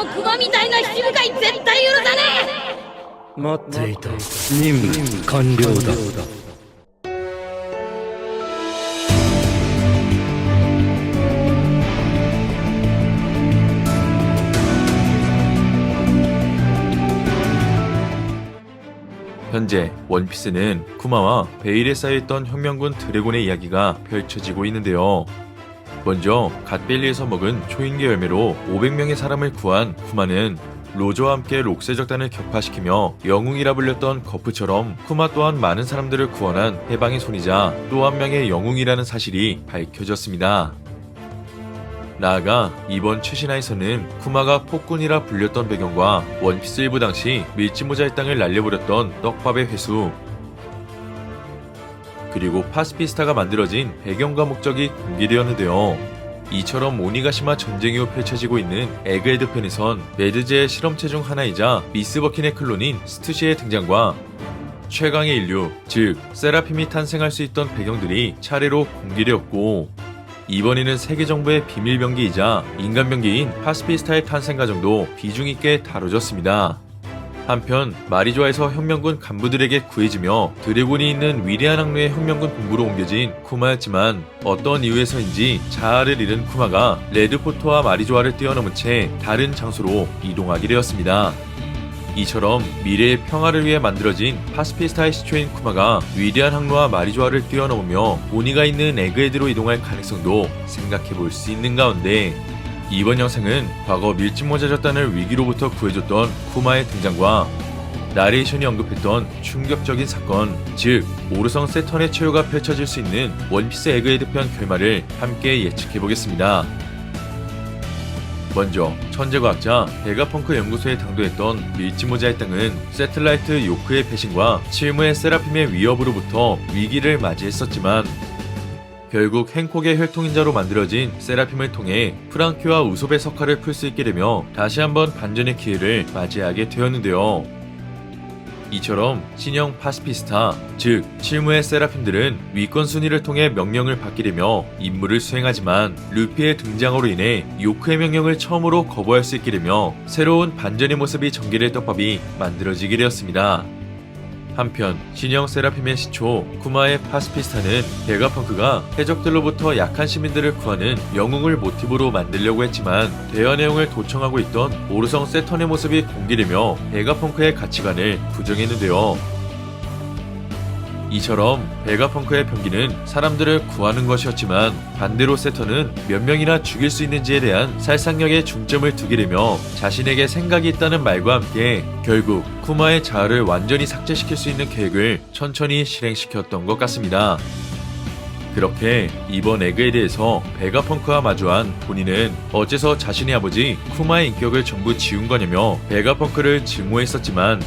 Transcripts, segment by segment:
のクマみたいな七部会絶対許さねえ。待っていた。任務完了だ。현재 원피스는 쿠마와 베일에 쌓여있던 혁명군 드래곤의 이야기가 펼쳐지고 있는데요. 먼저 갓벨리에서 먹은 초인계 열매로 500명의 사람을 구한 쿠마는 로저와 함께 록세적단을 격파시키며 영웅이라 불렸던 거프처럼 쿠마 또한 많은 사람들을 구원한 해방의 손이자 또 한 명의 영웅이라는 사실이 밝혀졌습니다. 나아가 이번 최신화에서는 쿠마가 폭군이라 불렸던 배경과 원피스 일부 당시 밀짚모자의 땅을 날려버렸던 떡밥의 회수, 그리고 파스피스타가 만들어진 배경과 목적이 공개되었는데요. 이처럼 오니가시마 전쟁 이후 펼쳐지고 있는 에그헤드 편에선 레드제의 실험체 중 하나이자 미스버킨의 클론인 스투시의 등장과 최강의 인류, 즉 세라핌이 탄생할 수 있던 배경들이 차례로 공개되었고, 이번에는 세계정부의 비밀병기이자 인간병기인 파스피스타의 탄생 과정도 비중있게 다뤄졌습니다. 한편 마리조아에서 혁명군 간부들에게 구해지며 드래곤이 있는 위대한 항로의 혁명군 본부로 옮겨진 쿠마였지만 어떤 이유에서인지 자아를 잃은 쿠마가 레드포트와 마리조아를 뛰어넘은 채 다른 장소로 이동하게 되었습니다. 이처럼 미래의 평화를 위해 만들어진 파스피스타의 시초인 쿠마가 위대한 항로와 마리조아를 뛰어넘으며 오니가 있는 에그헤드로 이동할 가능성도 생각해볼 수 있는 가운데, 이번 영상은 과거 밀짚모자 적단을 위기로부터 구해줬던 쿠마의 등장과 나레이션이 언급했던 충격적인 사건, 즉 오르성 세턴의 최후가 펼쳐질 수 있는 원피스 에그헤드 편 결말을 함께 예측해보겠습니다. 먼저 천재과학자 베가펑크 연구소에 당도했던 밀짚모자의 땅은 세틀라이트 요크의 배신과 칠무의 세라핌의 위협으로부터 위기를 맞이했었지만, 결국 행콕의 혈통인자로 만들어진 세라핌을 통해 프랑키와 우솝의 석화를 풀 수 있게 되며 다시 한번 반전의 기회를 맞이하게 되었는데요. 이처럼 신형 파스피스타, 즉 칠무의 세라핌들은 위권 순위를 통해 명령을 받게 되며 임무를 수행하지만 루피의 등장으로 인해 요크의 명령을 처음으로 거부할 수 있게 되며 새로운 반전의 모습이 전개될 떡밥이 만들어지게 되었습니다. 한편 신형 세라핌의 시초 쿠마의 파스피스타는 베가펑크가 해적들로부터 약한 시민들을 구하는 영웅을 모티브로 만들려고 했지만 대화 내용을 도청하고 있던 오르성 세턴의 모습이 공개되며 베가펑크의 가치관을 부정했는데요. 이처럼 베가펑크의 병기는 사람들을 구하는 것이었지만 반대로 세턴은 몇 명이나 죽일 수 있는지에 대한 살상력에 중점을 두게 되며 자신에게 생각이 있다는 말과 함께 결국 쿠마의 자아를 완전히 삭제시킬 수 있는 계획을 천천히 실행시켰던 것 같습니다. 그렇게 이번 에그헤드에서 베가펑크와 마주한 본인은 어째서 자신의 아버지 쿠마의 인격을 전부 지운 거냐며 베가펑크를 증오했었지만,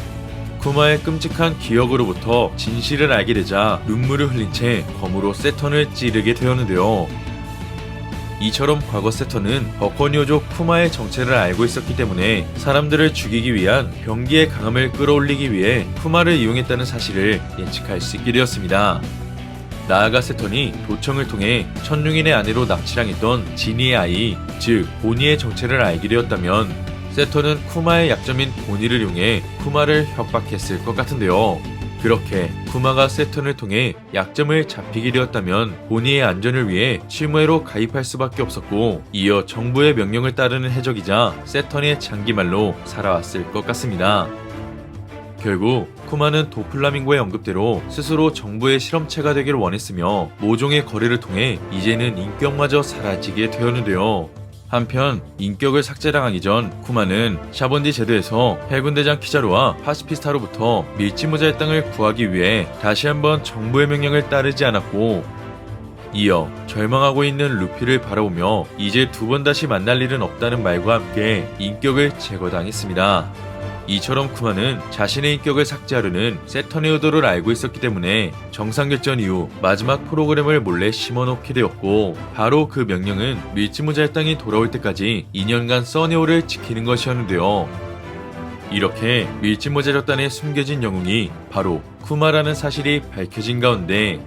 쿠마의 끔찍한 기억으로부터 진실을 알게 되자 눈물을 흘린 채 검으로 세턴을 찌르게 되었는데요. 이처럼 과거 세턴은 버커니오족 쿠마의 정체를 알고 있었기 때문에 사람들을 죽이기 위한 병기의 강함을 끌어올리기 위해 쿠마를 이용했다는 사실을 예측할 수 있게 되었습니다. 나아가 세턴이 도청을 통해 천룡인의 아내로 납치당했던 지니의 아이, 즉 보니의 정체를 알게 되었다면 세턴은 쿠마의 약점인 보니를 이용해 쿠마를 협박했을 것 같은데요. 그렇게 쿠마가 세턴을 통해 약점을 잡히게 되었다면 보니의 안전을 위해 칠무회로 가입할 수밖에 없었고, 이어 정부의 명령을 따르는 해적이자 세턴의 장기말로 살아왔을 것 같습니다. 결국 쿠마는 도플라밍고의 언급대로 스스로 정부의 실험체가 되길 원했으며 모종의 거래를 통해 이제는 인격마저 사라지게 되었는데요. 한편 인격을 삭제당하기 전 쿠마는 샤본디 제도에서 해군대장 키자루와 파스피스타로부터 밀짚모자의 땅을 구하기 위해 다시 한번 정부의 명령을 따르지 않았고, 이어 절망하고 있는 루피를 바라보며 이제 두 번 다시 만날 일은 없다는 말과 함께 인격을 제거당했습니다. 이처럼 쿠마는 자신의 인격을 삭제하려는 세턴의 의도를 알고 있었기 때문에 정상결전 이후 마지막 프로그램을 몰래 심어놓게 되었고, 바로 그 명령은 밀짚모자의 땅이 돌아올 때까지 2년간 써니오를 지키는 것이었는데요. 이렇게 밀짚모자 적단에 숨겨진 영웅이 바로 쿠마라는 사실이 밝혀진 가운데,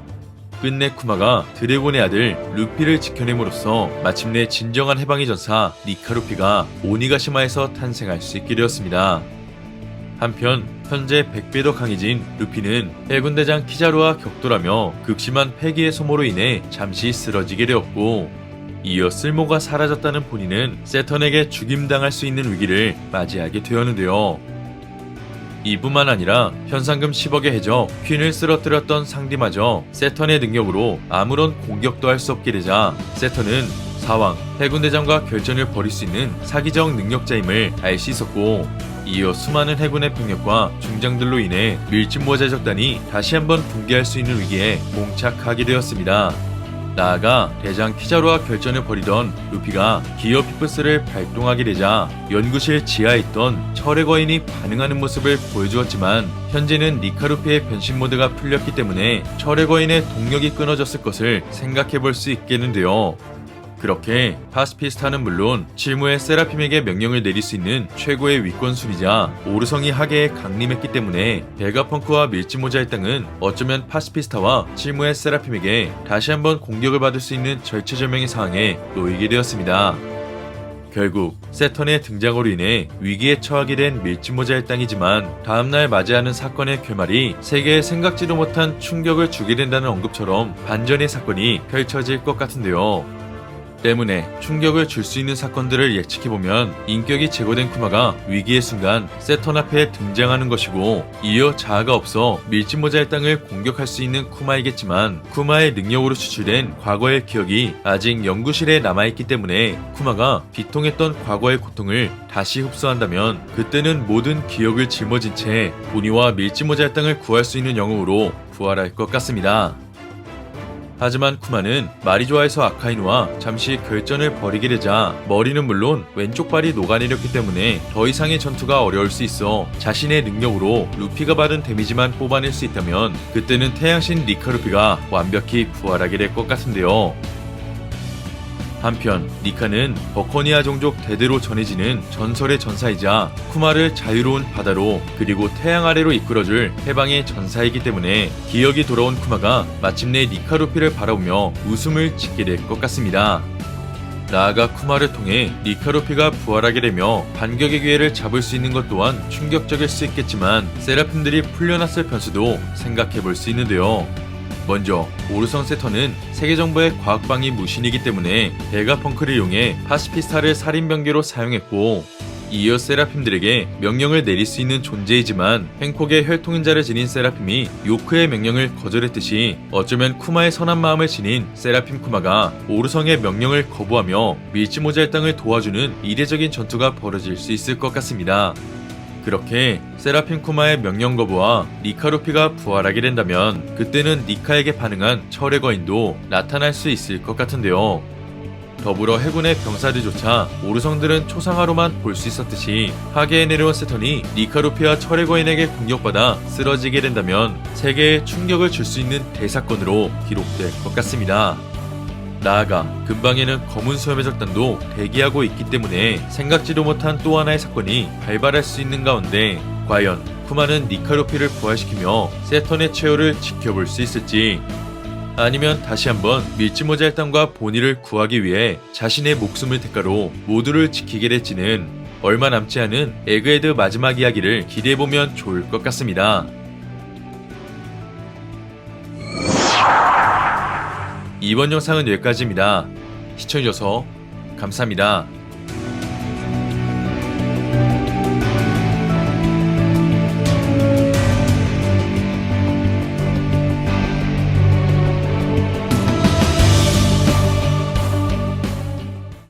끝내 쿠마가 드래곤의 아들 루피를 지켜냄으로써 마침내 진정한 해방의 전사 니카 루피가 오니가시마에서 탄생할 수 있게 되었습니다. 한편 현재 100배 더 강해진 루피는 해군대장 키자루와 격돌하며 극심한 패기의 소모로 인해 잠시 쓰러지게 되었고, 이어 쓸모가 사라졌다는 본인은 세턴에게 죽임당할 수 있는 위기를 맞이하게 되었는데요. 이뿐만 아니라 현상금 10억의 해적 퀸을 쓰러뜨렸던 상디마저 세턴의 능력으로 아무런 공격도 할 수 없게 되자 세턴은 사왕, 해군대장과 결전을 벌일 수 있는 사기적 능력자임을 알 수 있었고, 이어 수많은 해군의 병력과 중장들로 인해 밀짚모자 적단이 다시 한번 붕괴할 수 있는 위기에 봉착하게 되었습니다. 나아가 대장 키자루와 결전을 벌이던 루피가 기어 피프스를 발동하게 되자 연구실 지하에 있던 철의 거인이 반응하는 모습을 보여주었지만, 현재는 니카 루피의 변신 모드가 풀렸기 때문에 철의 거인의 동력이 끊어졌을 것을 생각해 볼 수 있겠는데요. 그렇게 파스피스타는 물론 칠무의 세라핌에게 명령을 내릴 수 있는 최고의 위권순위자 오르성이 하계에 강림했기 때문에 베가펑크와 밀짚모자의 땅은 어쩌면 파스피스타와 칠무의 세라핌에게 다시 한번 공격을 받을 수 있는 절체절명의 상황에 놓이게 되었습니다. 결국 세턴의 등장으로 인해 위기에 처하게 된 밀짚모자의 땅이지만, 다음날 맞이하는 사건의 결말이 세계에 생각지도 못한 충격을 주게 된다는 언급처럼 반전의 사건이 펼쳐질 것 같은데요. 때문에 충격을 줄 수 있는 사건들을 예측해보면 인격이 제거된 쿠마가 위기의 순간 세턴 앞에 등장하는 것이고, 이어 자아가 없어 밀짚모자의 땅을 공격할 수 있는 쿠마이겠지만, 쿠마의 능력으로 추출된 과거의 기억이 아직 연구실에 남아있기 때문에 쿠마가 비통했던 과거의 고통을 다시 흡수한다면 그때는 모든 기억을 짊어진 채 보니와 밀짚모자의 땅을 구할 수 있는 영웅으로 부활할 것 같습니다. 하지만 쿠마는 마리조아에서 아카이누와 잠시 결전을 벌이게 되자 머리는 물론 왼쪽 발이 녹아내렸기 때문에 더 이상의 전투가 어려울 수 있어 자신의 능력으로 루피가 받은 데미지만 뽑아낼 수 있다면 그때는 태양신 니카 루피가 완벽히 부활하게 될 것 같은데요. 한편 니카는 버커니아 종족 대대로 전해지는 전설의 전사이자 쿠마를 자유로운 바다로 그리고 태양 아래로 이끌어줄 해방의 전사이기 때문에 기억이 돌아온 쿠마가 마침내 니카 루피를 바라보며 웃음을 짓게 될 것 같습니다. 나아가 쿠마를 통해 니카 루피가 부활하게 되며 반격의 기회를 잡을 수 있는 것 또한 충격적일 수 있겠지만, 세라핌들이 풀려났을 변수도 생각해 볼 수 있는데요. 먼저 오르성 세턴은 세계정부의 과학방위 무신이기 때문에 베가펑크를 이용해 파스피스타를 살인병기로 사용했고, 이어 세라핌들에게 명령을 내릴 수 있는 존재이지만 행콕의 혈통인자를 지닌 세라핌이 요크의 명령을 거절했듯이 어쩌면 쿠마의 선한 마음을 지닌 세라핌 쿠마가 오르성의 명령을 거부하며 밀짚모자의 땅을 도와주는 이례적인 전투가 벌어질 수 있을 것 같습니다. 그렇게 세라핌 쿠마의 명령 거부와 니카 루피가 부활하게 된다면 그때는 니카에게 반응한 철의 거인도 나타날 수 있을 것 같은데요. 더불어 해군의 병사들조차 오르성들은 초상화로만 볼 수 있었듯이 하계에 내려온 세턴이 니카 루피와 철의 거인에게 공격받아 쓰러지게 된다면 세계에 충격을 줄 수 있는 대사건으로 기록될 것 같습니다. 나아가 근방에는 검은 수염의 적단도 대기하고 있기 때문에 생각지도 못한 또 하나의 사건이 발발할 수 있는 가운데 과연 쿠마는 니카 루피를 부활시키며 세턴의 최후를 지켜볼 수 있을지, 아니면 다시 한번 밀짚모자의 땅과 보니를 구하기 위해 자신의 목숨을 대가로 모두를 지키게 될지는 얼마 남지 않은 에그헤드 마지막 이야기를 기대해보면 좋을 것 같습니다. 이번 영상은 여기까지입니다. 시청해주셔서 감사합니다.